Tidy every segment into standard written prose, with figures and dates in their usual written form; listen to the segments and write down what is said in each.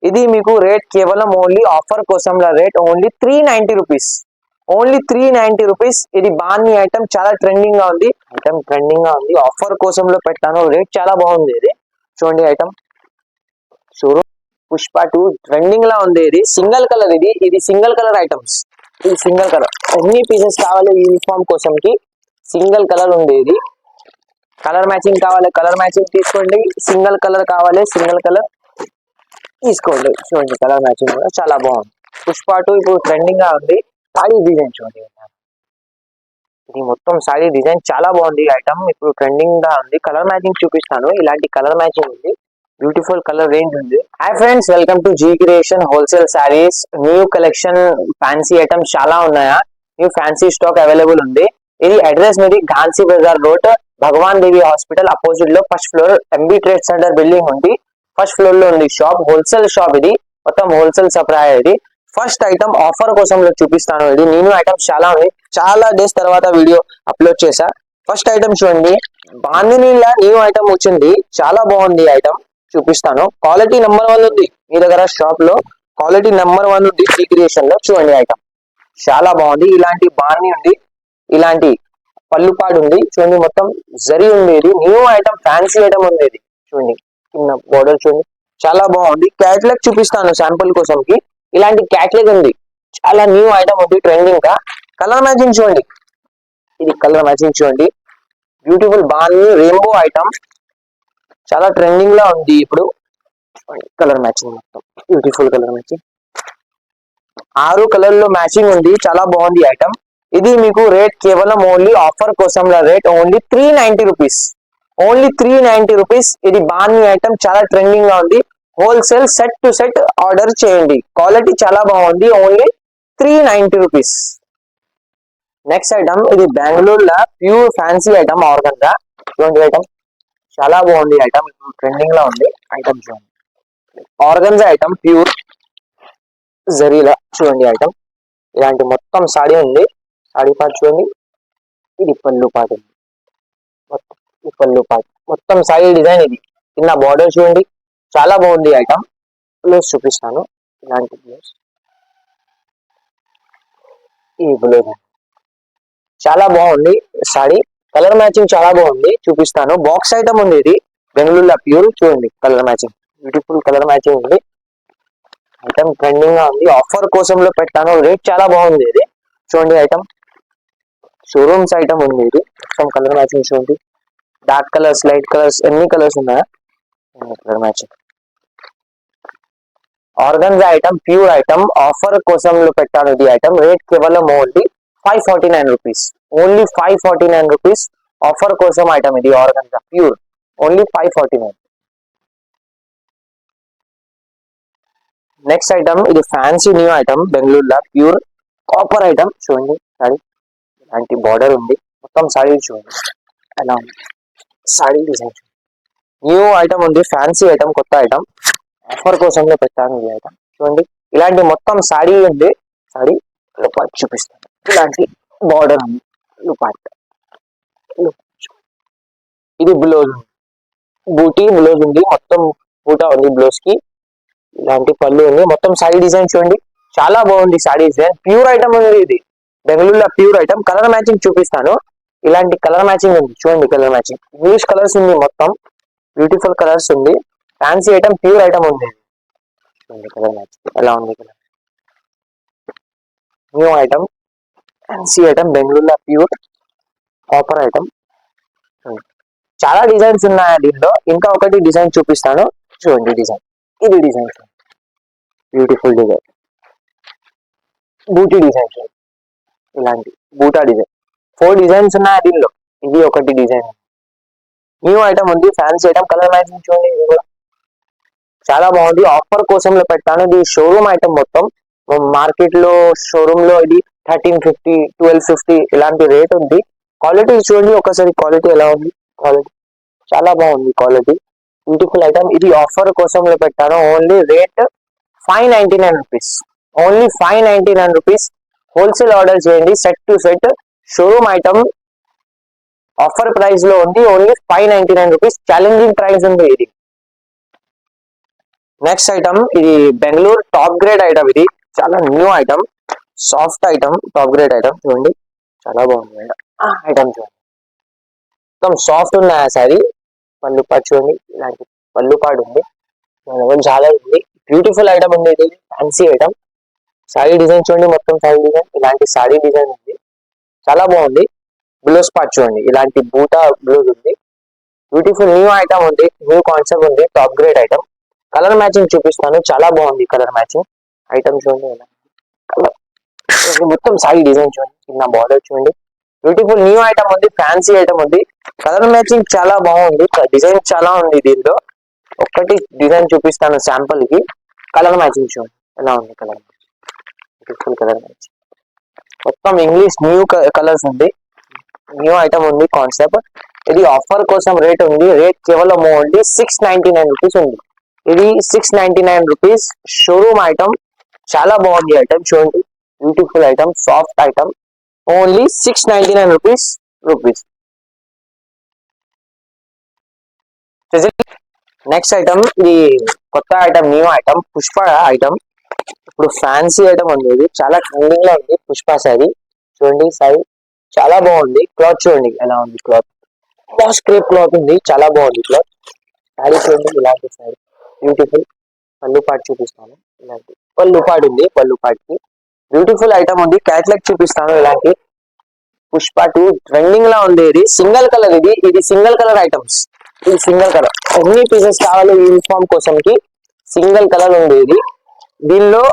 ఇది మీకు రేట్ కేవలం ఓన్లీ ఆఫర్ కోసంలో rate only 390 rupees. Only 390 rupees. ఇది బాగుంది ఐటమ్, చాలా ట్రెండింగ్ గా ఉంది. ఆఫర్ కోసంలో పెట్టాను, రేట్ చాలా బాగుంది. ఇది చూడండి ఐటమ్ షోరూమ్ పుష్ప 2 ట్రెండింగ్ లా ఉంది. ఇది సింగిల్ కలర్, ఇది సింగిల్ కలర్ ఐటమ్స్. ఇది సింగిల్ కలర్, ఎన్ని పీసెస్ కావాలి యూనిఫామ్ కోసం కి సింగిల్ కలర్ ఉంది. ఇది కలర్ మ్యాచింగ్ కావాలి, కలర్ మ్యాచింగ్ తీసుకోండి. సింగిల్ కలర్ కావాలి, సింగిల్ కలర్ తీసుకోండి. చూడండి కలర్ మ్యాచింగ్ కూడా చాలా బాగుంది. పుష్ప 2 ఇప్పుడు ట్రెండింగ్ గా ఉంది. సారీ డిజైన్ చూడండి, ఇది మొత్తం సారీ డిజైన్ చాలా బాగుంది. ఐటమ్ ఇప్పుడు ట్రెండింగ్ గా ఉంది. కలర్ మ్యాచింగ్ చూపిస్తాను. ఇలాంటి కలర్ మ్యాచింగ్ ఉంది, బ్యూటిఫుల్ కలర్ రేంజ్ ఉంది. Hi friends, welcome to G creation wholesale saris. New collection fancy items చాలా ఉన్నాయా. న్యూ ఫ్యాన్సీ స్టాక్ అవైలబుల్ ఉంది. ఇది అడ్రస్ మీది ఝాన్సీ బజార్ రోడ్, భగవాన్ దేవి హాస్పిటల్ అపోజిట్ లో first floor MB trade centre building ఉంది. ఫస్ట్ ఫ్లోర్ లో ఉంది షాప్, హోల్సేల్ షాప్. ఇది మొత్తం హోల్సేల్ సప్లై. ఇది ఫస్ట్ ఐటమ్ ఆఫర్ కోసం చూపిస్తాను. ఇది న్యూ ఐటమ్స్ చాలా ఉంది, చాలా డేస్ తర్వాత వీడియో అప్లోడ్ చేశా. ఫస్ట్ ఐటమ్ చూడండి, బాందినీల న్యూ ఐటమ్ వచ్చింది, చాలా బాగుంది ఐటమ్. చూపిస్తాను. క్వాలిటీ నెంబర్ 1 ఉంది మీ దగ్గర షాప్ లో, క్వాలిటీ నెంబర్ 1 ఉంది జీ క్రియేషన్ లో. చూడండి ఐటమ్ చాలా బాగుంది. ఇలాంటి బాంది ఉంది, ఇలాంటి పళ్ళుపాడు ఉంది. చూడండి మొత్తం జరీ ఉంది. ఇది న్యూ ఐటమ్, ఫ్యాన్సీ ఐటమ్ ఉంది. ఇది చూడండి చిన్న బోర్డర్ చూడండి, చాలా బాగుంది. క్యాట్లాగ్ చూపిస్తాను శాంపుల్ కోసం కి. ఇలాంటి క్యాట్లాగ్ ఉంది, చాలా న్యూ ఐటమ్ ఉంది ట్రెండింగ్ గా. కలర్ మ్యాచింగ్ చూడండి, ఇది కలర్ మ్యాచింగ్ చూడండి, బ్యూటిఫుల్ బాగుంది. రెయిన్బో ఐటమ్ చాలా ట్రెండింగ్ లో ఉంది ఇప్పుడు. కలర్ మ్యాచింగ్ మొత్తం బ్యూటిఫుల్ కలర్ మ్యాచింగ్, 6 కలర్ లో మ్యాచింగ్ ఉంది, చాలా బాగుంది ఐటమ్. ఇది మీకు రేట్ కేవలం ఓన్లీ ఆఫర్ కోసంలో rate only 390 rupees. Only 390 rupees. ఇది బాగుంది ఐటమ్, చాలా ట్రెండింగ్ గా ఉంది. Wholesale set to set order చేయండి, క్వాలిటీ చాలా బాగుంది. Only 390 rupees. నెక్స్ట్ ఐటమ్, ఇది బెంగళూరులో ప్యూర్ ఫ్యాన్సీ ఐటమ్ ఆర్గంజా. చూడండి ఐటమ్ చాలా బాగుంది ఐటమ్, ఇప్పుడు ట్రెండింగ్ లో ఉంది ఐటమ్. చూడండి ఆర్గంజా ఐటమ్ ప్యూర్ జరీలా. చూడండి ఐటమ్ ఇలాంటి మొత్తం సాడీ ఉంది. సాడీ పార్ట్ చూడండి, ఇది పళ్ళు పార్ట్ ఉంది. మొత్తం ఈ పళ్ళు పార్ట్ మొత్తం సాడీ డిజైన్. ఇది కింద బార్డర్ చూడండి, చాలా బాగుంది ఐటమ్. బ్లౌజ్ చూపిస్తాను. ఇలాంటి బ్లౌజ్, ఈ బ్లౌజ్ చాలా బాగుంది సాడీ. కలర్ మ్యాచింగ్ చాలా బాగుంది, చూపిస్తాను. బాక్స్ ఐటమ్ ఉంది. ఇది బెంగళూరులో ప్యూర్. చూడండి colour matching, beautiful colour matching ఉంది. ఐటమ్ ట్రెండింగ్ గా ఉంది, ఆఫర్ కోసంలో పెట్టాను, రేట్ చాలా బాగుంది. ఇది చూడండి ఐటమ్ షోరూమ్స్ ఐటమ్ ఉంది. ఇది మొత్తం కలర్ మ్యాచింగ్ చూడండి, డార్క్ కలర్స్, లైట్ కలర్స్, ఎన్ని కలర్స్ ఉన్నాయా. Colour matching organza item pure item, offer కోసంలో పెట్టాను. ఇది ఐటమ్ రేట్ కేవలం only 549 rupees. Only 549 rupees offer కోసం ఐటమ్. ఇది organza pure, only 549. Next item, ఇది ఫ్యాన్సీ న్యూ ఐటమ్ బెంగళూరులో ప్యూర్ కాపర్ ఐటమ్. చూడండి సారీ, ఇలాంటి బార్డర్ ఉంది. మొత్తం సారీ చూడండి ఎలా ఉంది, సారీ డిజైన్ న్యూ ఐటమ్ ఉంది. ఫ్యాన్సీ ఐటమ్, కొత్త ఐటమ్, ఆఫర్ కోసంలో పెట్టాను ఈ ఐటమ్. చూడండి ఇలాంటి మొత్తం సారీ ఉంది. సారీ పార్ట్ చూపిస్తాను. ఇలాంటి బార్డర్ ఉంది, పార్ట్. ఇది బ్లౌజ్, బూటీ బ్లౌజ్ ఉంది. మొత్తం బూటా ఉంది బ్లౌజ్ కి. ఇలాంటి పళ్ళు ఉంది. మొత్తం సారీ డిజైన్ చూడండి, చాలా బాగుంది సారీ డిజైన్. ప్యూర్ ఐటమ్ ఉంది. ఇది బెంగళూరులో ప్యూర్ ఐటమ్. కలర్ మ్యాచింగ్ చూపిస్తాను. ఇలాంటి కలర్ మ్యాచింగ్ ఉంది చూడండి, కలర్ మ్యాచింగ్ ఇంగ్లీష్ కలర్స్ ఉంది. మొత్తం బ్యూటిఫుల్ కలర్స్ ఉంది. ఫ్యాన్సీ ఐటమ్, ప్యూర్ ఐటమ్ ఉంది. చూడండి కలర్ మ్యాచింగ్ ఎలా ఉంది. Colour new item, fancy item, బెంగళూరులో ప్యూర్ కాపర్ ఐటమ్. చాలా డిజైన్స్ ఉన్నాయి దీంట్లో. ఇంకా ఒకటి డిజైన్ చూపిస్తాను. చూడండి డిజైన్, ఇది డిజైన్ బ్యూటిఫుల్ డిజైన్, బూటీ డిజైన్. ఇలాంటి బూటా డిజైన్ 4 డిజైన్స్ ఉన్నాయి దీనిలో. ఇది ఒకటి డిజైన్, న్యూ ఐటమ్ ఉంది. ఫ్యాన్సీ ఐటమ్, కలర్ మ్యాచింగ్ చూడండి, ఇది కూడా చాలా బాగుంది. ఆఫర్ కోసంలో పెట్టాను. ఇది షోరూమ్ ఐటమ్. మొత్తం మార్కెట్ లో షోరూమ్ లో ఇది 1350, 1250 ఇలాంటి రేట్ ఉంది. క్వాలిటీ చూడండి ఒకసారి, క్వాలిటీ ఎలా ఉంది. క్వాలిటీ చాలా బాగుంది, క్వాలిటీ బ్యూటిఫుల్ ఐటమ్. ఇది ఆఫర్ కోసంలో పెట్టాను. Only rate 599 rupees. Only 599 rupees. Wholesale order చేయండి, set to set. Showroom item offer price లో ఉంది. Only 599 rupees. ఛాలెంజింగ్ ప్రైస్ ఉంది. ఇది నెక్స్ట్ ఐటమ్ ఇది బెంగళూరు టాప్ గ్రేడ్ ఐటమ్, ఇది చాలా new item, soft item, top grade item చూడండి, చాలా బాగుంది ఐటమ్ చూడండి, మొత్తం సాఫ్ట్ ఉన్న సారీ. పళ్ళు పాటు చూడండి, ఇలాంటి పళ్ళు పాటు ఉంది, చాలా ఉంది, బ్యూటిఫుల్ ఐటమ్ ఉంది, ఇది ఫ్యాన్సీ ఐటమ్. సారీ డిజైన్ చూడండి, మొత్తం సారీ డిజైన్, ఇలాంటి సారీ డిజైన్ ఉంది, చాలా బాగుంది. బ్లౌజ్ పార్ట్ చూడండి, ఇలాంటి బూటా బ్లౌజ్ ఉంది, బ్యూటిఫుల్ న్యూ ఐటమ్ ఉంది, న్యూ కాన్సెప్ట్ ఉంది, top grade item. Colour matching చూపిస్తాను, చాలా బాగుంది కలర్ మ్యాచింగ్. ఐటమ్ చూడండి, కలర్ మొత్తం సారీ డిజైన్ చూడండి, చిన్న బార్డర్ చూడండి, బ్యూటిఫుల్ న్యూ ఐటమ్ ఉంది, ఫ్యాన్సీ ఐటమ్ ఉంది, కలర్ మ్యాచింగ్ చాలా బాగుంది, డిజైన్ చాలా ఉంది దీంట్లో. ఒక్కటి డిజైన్ చూపిస్తాను శాంపుల్ కి, కలర్ మ్యాచింగ్ చూడండి ఎలా ఉంది, కలర్ బ్యూటిఫుల్ కలర్ మ్యాచింగ్, మొత్తం ఇంగ్లీష్ న్యూ కలర్స్ ఉంది, న్యూ ఐటమ్ ఉంది కాన్సెప్ట్. ఇది ఆఫర్ కోసం రేట్ ఉంది, రేట్ కేవలం ఓన్లీ 699 రూపీస్ ఉంది. ఇది 699 రూపీస్ షోరూమ్ ఐటమ్, చాలా బాగుంది ఐటమ్ చూడండి, beautiful item, soft item, only 699 rupees. Next item ఇది కొత్త item, new item, Pushpa item. ఇప్పుడు ఫ్యాన్సీ ఐటమ్ ఉంది, ఇది చాలా ట్రెండింగ్ లో ఉంది, పుష్ప శారీ చూడండి, శారీ చాలా బాగుంది, క్లాత్ చూడండి ఎలా ఉంది, క్లాత్ క్రేప్ క్లాత్ ఉంది, చాలా బాగుంది క్లాత్. శారీ చూడండి, ఇలాంటి శారీ బ్యూటిఫుల్. పళ్ళు పాటు చూపిస్తాను, ఇలాంటి పళ్ళు పాటు ఉంది, పళ్ళు పాటుకి బ్యూటిఫుల్ ఐటమ్ ఉంది, క్యాట్లాగ్ చూపిస్తాను. ఇలాంటి పుష్ప 2 ట్రెండింగ్ లా ఉంది, ఇది సింగిల్ కలర్, ఇది సింగిల్ కలర్ ఐటమ్స్, ఇది సింగిల్ కలర్, ఎన్ని పీసెస్ కావాలి యూనిఫామ్ కోసం కి సింగిల్ కలర్ ఉంది. ఇది దీనిలో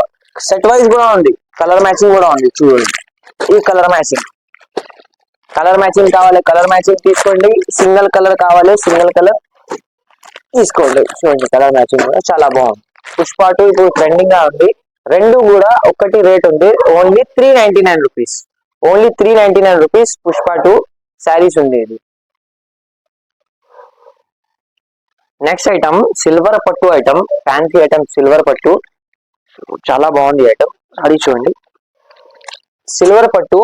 సెట్ వైజ్ కూడా ఉంది, కలర్ మ్యాచింగ్ కూడా ఉంది చూడండి, ఈ కలర్ మ్యాచింగ్ కావాలి, కలర్ మ్యాచింగ్ తీసుకోండి, సింగిల్ కలర్ కావాలి, సింగిల్ కలర్ తీసుకోండి చూడండి, కలర్ మ్యాచింగ్ కూడా చాలా బాగుంది. పుష్ప 2 ఇప్పుడు ట్రెండింగ్ గా ఉంది, రెండు కూడా ఒకటి రేట్ ఉంది, only 399 rupees, only 399 rupees Pushpa 2 saris ఉంది. ఇది నెక్స్ట్ ఐటమ్ సిల్వర్ పట్టు ఐటమ్, ఫ్యాన్సీ ఐటమ్, సిల్వర్ పట్టు చాలా బాగుంది ఐటమ్, అది చూడండి, సిల్వర్ పట్టు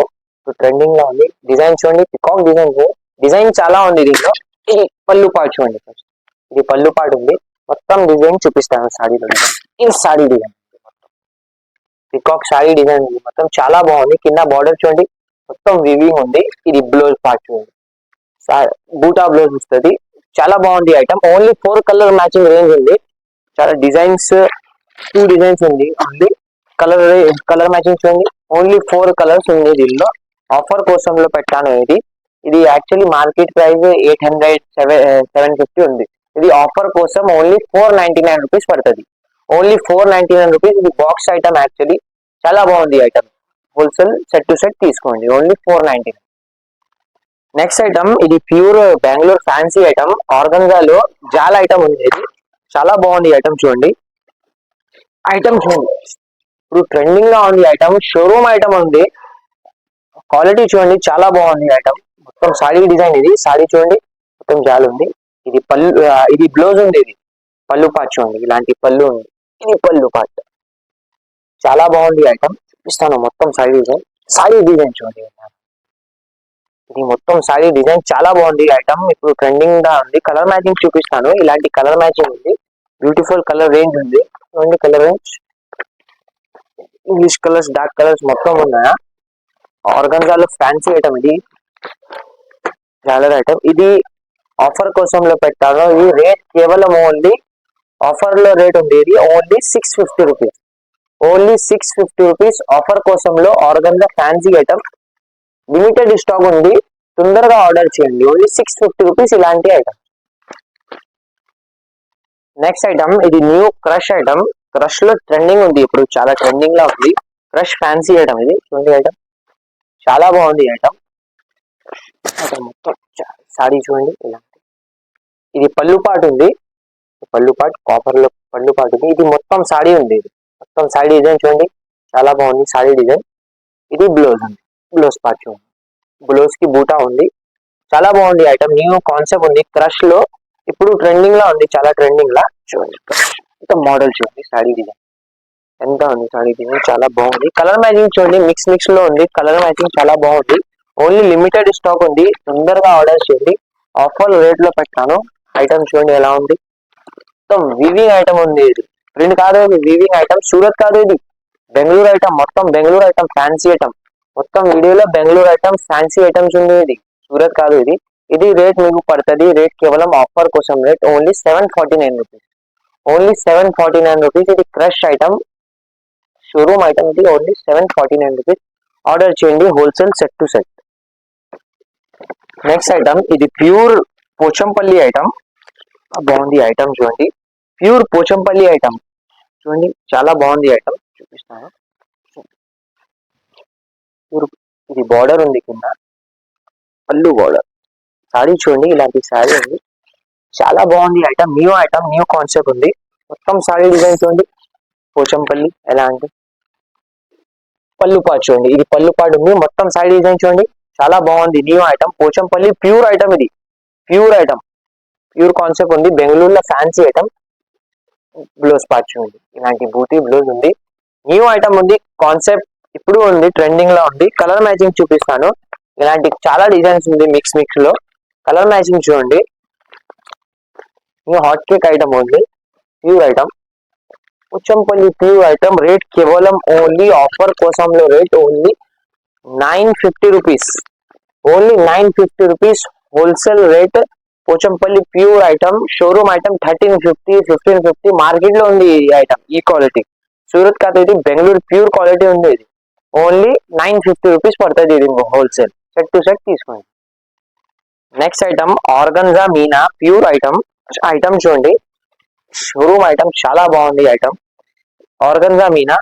ట్రెండింగ్ లో ఉంది, డిజైన్ చూడండి, పికాక్ డిజైన్ చాలా ఉంది దీంట్లో. ఇది పళ్ళు పాటు చూడండి, ఇది పళ్ళు పాటు ఉంది, మొత్తం డిజైన్ చూపిస్తాను సాడీలో, ఇది saree design, peacock saree design ఉంది, మొత్తం చాలా బాగుంది, కింద బార్డర్ చూడండి, మొత్తం వివింగ్ ఉంది. ఇది బ్లౌజ్ పార్ట్ చూడండి, బూటా బ్లౌజ్ వస్తుంది, చాలా బాగుంది item, only 4 colour matching range ఉంది, చాలా డిజైన్స్ 2 డిజైన్స్ ఉంది, కలర్ మ్యాచింగ్ చూడండి, ఓన్లీ 4 కలర్స్ ఉంది దీనిలో. ఆఫర్ కోసంలో పెట్టాను ఇది యాక్చువల్లీ మార్కెట్ ప్రైస్ 800 750 ఉంది, ఇది ఆఫర్ కోసం ఓన్లీ 499 రూపీస్ పడుతుంది, ఓన్లీ 499 రూపీస్. ఇది బాక్స్ ఐటమ్, యాక్చువల్లీ చాలా బాగుంది item, wholesale set to set తీసుకోండి, ఓన్లీ 499. నెక్స్ట్ ఐటమ్ ఇది ప్యూర్ బెంగళూరు ఫ్యాన్సీ ఐటమ్, ఆర్గంజాలో జాల్ ఐటమ్ ఉంది, ఇది చాలా బాగుంది ఐటమ్ చూడండి, ఇప్పుడు ట్రెండింగ్ గా ఉంది ఐటమ్, షోరూమ్ ఐటమ్ ఉంది, క్వాలిటీ చూడండి చాలా బాగుంది ఐటమ్, మొత్తం సాడీ డిజైన్, ఇది సాడీ చూడండి, మొత్తం జాల్ ఉంది, ఇది పళ్ళు, ఇది బ్లౌజ్ ఉంది, ఇది పళ్ళు పార్ట్ చూడండి, ఇలాంటి పళ్ళు ఉంది, ఇది పళ్ళు పార్ట్, చాలా బాగుంది ఐటమ్, చూపిస్తాను మొత్తం సాడీ డిజైన్ చూడండి, ఇది మొత్తం సాడీ డిజైన్ చాలా బాగుంది ఐటమ్, ఇప్పుడు ట్రెండింగ్ గా ఉంది. కలర్ మ్యాచింగ్ చూపిస్తాను, ఇలాంటి కలర్ మ్యాచింగ్ ఉంది, బ్యూటిఫుల్ కలర్ రేంజ్ ఉంది చూడండి, colour range English colours, dark colours మొత్తం ఉన్నాయా. ఆర్గంజాలో ఫ్యాన్సీ ఐటమ్, ఇది జాలర్ ఐటమ్, ఇది ఆఫర్ కోసంలో పెట్టాను, ఈ రేట్ కేవలం ఓన్లీ ఆఫర్ లో రేట్ ఉంది, ఇది only 650 rupees, only 650 rupees offer కోసంలో organza fancy item, limited stock ఉంది, తొందరగా ఆర్డర్ చేయండి, ఓన్లీ 650 రూపీస్ ఇలాంటి ఐటమ్. నెక్స్ట్ ఐటమ్ ఇది న్యూ క్రష్ ఐటమ్, క్రష్ లో ట్రెండింగ్ ఉంది, ఇప్పుడు చాలా ట్రెండింగ్ లా ఉంది, క్రష్ ఫ్యాన్సీ ఐటమ్, ఇది చూడండి ఐటమ్ చాలా బాగుంది ఐటమ్, మొత్తం సారీ చూడండి ఇలాంటి, ఇది పళ్ళు పాటు ఉంది, పళ్ళు పాటు కాపర్ లో పళ్ళు పాటు ఉంది, ఇది మొత్తం సాడీ ఉంది, ఇది మొత్తం సాడీ డిజైన్ చూడండి చాలా బాగుంది సాడీ డిజైన్. ఇది బ్లౌజ్ ఉంది, బ్లౌజ్ పార్ట్ చూడండి, బ్లౌజ్ కి బూటా ఉంది, చాలా బాగుంది ఐటమ్, న్యూ కాన్సెప్ట్ ఉంది, క్రష్ లో ఇప్పుడు ట్రెండింగ్ లా ఉంది, చాలా ట్రెండింగ్ లా చూడండి, మోడల్ చూడండి, సాడీ డిజైన్ ఎంత ఉంది, సాడీ డిజైన్ చాలా బాగుంది, కలర్ మ్యాచింగ్ చూడండి, మిక్స్ లో ఉంది, కలర్ మ్యాచింగ్ చాలా బాగుంది, ఓన్లీ లిమిటెడ్ స్టాక్ ఉంది, తొందరగా ఆర్డర్ చేయండి, ఆఫర్ రేట్ లో పెట్టాను. ఐటమ్ చూడండి ఎలా ఉంది, మొత్తం వివింగ్ ఐటమ్ ఉంది, ఇది ప్రింట్ కాదు, ఇది వీవింగ్ ఐటమ్. సూరత్ కాదు, ఇది బెంగళూరు ఐటమ్. మొత్తం బెంగళూరు ఐటమ్, ఫ్యాన్సీ ఐటమ్. మొత్తం వీడియోలో బెంగళూరు ఐటమ్, ఫ్యాన్సీ ఐటమ్స్ ఉంది. ఇది సూరత్ కాదు. ఇది రేట్ మీకు పడుతుంది. రేట్ కేవలం ఆఫర్ కోసం rate only 749 rupees. Only 749 rupees. ఇది క్రష్ ఐటమ్, షోరూమ్ ఐటమ్. ఇది ఓన్లీ 749 రూపీస్. ఆర్డర్ చేయండి wholesale set to set. Next item, ఇది ప్యూర్ పోచంపల్లి ఐటమ్. బాగుంది ఐటమ్, చూడండి. ప్యూర్ పోచంపల్లి ఐటమ్ చూడండి, చాలా బాగుంది ఐటమ్. చూపిస్తాను. ప్యూర్, ఇది బార్డర్ ఉంది కింద, పళ్ళు బార్డర్. సారీ చూడండి, ఇలాంటి సారీ ఉంది. చాలా బాగుంది ఐటమ్. న్యూ కాన్సెప్ట్ ఉంది. మొత్తం సారీ డిజైన్ చూడండి, పోచంపల్లి. ఎలా అంటే పళ్ళు పాటు చూడండి, ఇది పళ్ళు పాటు ఉంది. మొత్తం సారీ డిజైన్ చూడండి, చాలా బాగుంది. New item, Pochampally pure item. ఇది ప్యూర్ ఐటమ్, ప్యూర్ కాన్సెప్ట్ ఉంది. బెంగళూరులో ఫ్యాన్సీ ఐటమ్. బ్లౌజ్ పార్ట్ చూడండి, ఇలాంటి బూటీ బ్లౌజ్ ఉంది. న్యూ ఐటమ్ ఉంది. కాన్సెప్ట్ ఇప్పుడు ఉంది, ట్రెండింగ్ లో ఉంది. కలర్ మ్యాచింగ్ చూపిస్తాను. ఇలాంటి చాలా డిజైన్స్ ఉంది, మిక్స్ లో. కలర్ మ్యాచింగ్ చూడండి. న్యూ హాట్ కేక్ ఐటమ్ ఉంది, pure item. Pochampally pure item. Rate కేవలం ఓన్లీ ఆఫర్ కోసంలో rate only 950 rupees. Only 950 rupees wholesale rate. Pochampally pure item, showroom item 1350, 1550. Market లో ఉంది ఈ ఐటమ్, ఈ క్వాలిటీ. సూరత్ కాదు, ఇది బెంగళూరు ప్యూర్ క్వాలిటీ ఉంది. ఇది ఓన్లీ 950 రూపీస్ పడుతుంది. ఇది హోల్సేల్ సెట్ టు సెట్ తీసుకోండి. Next item, organza Meena pure item. Item చూడండి, షోరూమ్ ఐటమ్, చాలా బాగుంది item. Organza Meena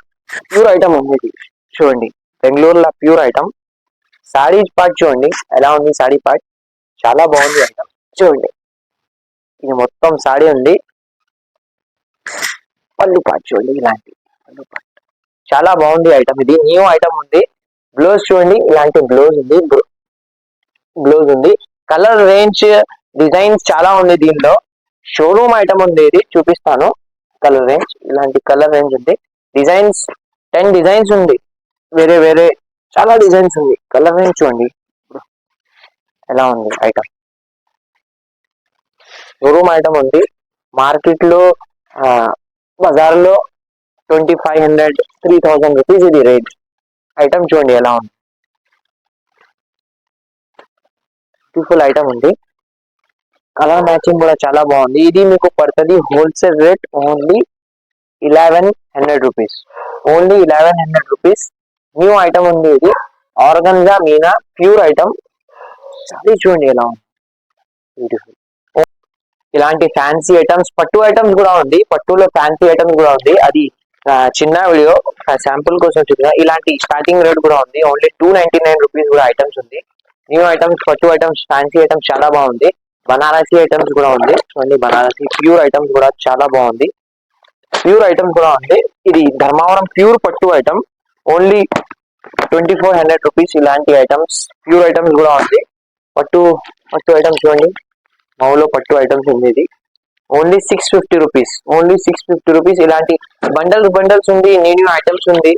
pure item ఉంది. ఇది చూడండి, బెంగళూరులో ప్యూర్ ఐటమ్. సాడీ పార్ట్ చూడండి, ఎలా ఉంది సాడీ పార్ట్, చాలా బాగుంది ఐటమ్. చూడండి, ఇది మొత్తం సాడీ ఉంది. పళ్ళు పార్ట్ చూడండి, ఇలాంటి పళ్ళు పార్ట్, చాలా బాగుంది ఐటమ్. ఇది న్యూ ఐటమ్ ఉంది. బ్లౌజ్ చూడండి, ఇలాంటి బ్లౌజ్ ఉంది. బ్లౌజ్ ఉంది. కలర్ రేంజ్, డిజైన్స్ చాలా ఉంది దీనిలో. షోరూమ్ ఐటమ్ ఉంది. ఇది చూపిస్తాను. కలర్ రేంజ్, ఇలాంటి కలర్ రేంజ్ ఉంది. డిజైన్స్ 10 డిజైన్స్ ఉంది. వేరే వేరే చాలా డిజైన్స్ ఉంది. కలర్ రేంజ్ చూడండి, ఎలా ఉంది ఐటమ్. షోరూమ్ ఐటమ్ ఉంది. మార్కెట్ లో, బజార్ లో 2500, 3000 రూపీస్ ఇది రేట్. ఐటమ్ చూడండి ఎలా ఉంది, బ్యూటిఫుల్ ఐటమ్ ఉంది. కలర్ మ్యాచింగ్ కూడా చాలా బాగుంది. ఇది మీకు పడుతుంది wholesale rate only 1100 rupees. Only 1100 rupees. New item ఉంది. ఇది organza Meena pure item. Sorry చూడండి ఎలా ఉంది, బ్యూటిఫుల్. ఇలాంటి ఫ్యాన్సీ ఐటమ్స్, పట్టు ఐటమ్స్ కూడా ఉంది. పట్టులో ఫ్యాన్సీ ఐటమ్స్ కూడా ఉంది. అది చిన్న వీడియో శాంపుల్ కోసం చూపిన. ఇలాంటి స్టార్టింగ్ రేట్ కూడా ఉంది. ఓన్లీ 299 రూపీస్ కూడా ఐటమ్స్ ఉంది. న్యూ ఐటమ్స్, పట్టు ఐటమ్స్, ఫ్యాన్సీ ఐటమ్స్ చాలా బాగుంది. బనారసీ ఐటమ్స్ కూడా ఉంది. చూడండి, బనారసీ ప్యూర్ ఐటమ్స్ కూడా చాలా బాగుంది. ప్యూర్ ఐటమ్స్ కూడా ఉంది. ఇది ధర్మవరం ప్యూర్ పట్టు ఐటమ్. Only 2400 rupees. ఇలాంటి ఐటమ్స్, ప్యూర్ ఐటమ్స్ కూడా ఉంది. పట్టు ఐటమ్స్ చూడండి, మౌలో పట్టు ఐటమ్స్ ఉంది. ఇది ఓన్లీ 650 రూపీస్. Only 650 rupees. ఇలాంటి బండల్స్ ఉంది. న్యూ ఐటమ్స్ ఉంది.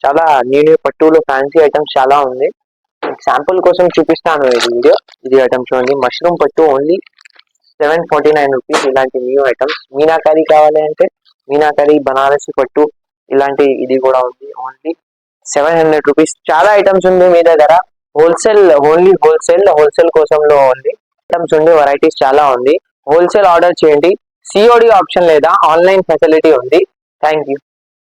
చాలా న్యూ పట్టులో ఫ్యాన్సీ ఐటమ్స్ చాలా ఉంది. శాంపుల్ కోసం చూపిస్తాను ఇది వీడియో. ఇది ఐటమ్ చూడండి, మష్రూమ్ పట్టు ఓన్లీ 749 రూపీస్. ఇలాంటి న్యూ ఐటమ్స్. మీనాకరీ కావాలి అంటే మీనాకరీ, బనారసి పట్టు, ఇలాంటి ఇది కూడా ఉంది. Only 700 rupees. చాలా ఐటమ్స్ ఉంది మీ దగ్గర. హోల్సేల్, ఓన్లీ హోల్సేల్ కోసంలో ఓన్లీ ఐటమ్స్ ఉంది. వెరైటీస్ చాలా ఉంది. హోల్సేల్ ఆర్డర్ చేయండి. సిఓడి ఆప్షన్ లేదా ఆన్లైన్ ఫెసిలిటీ ఉంది. Thank you.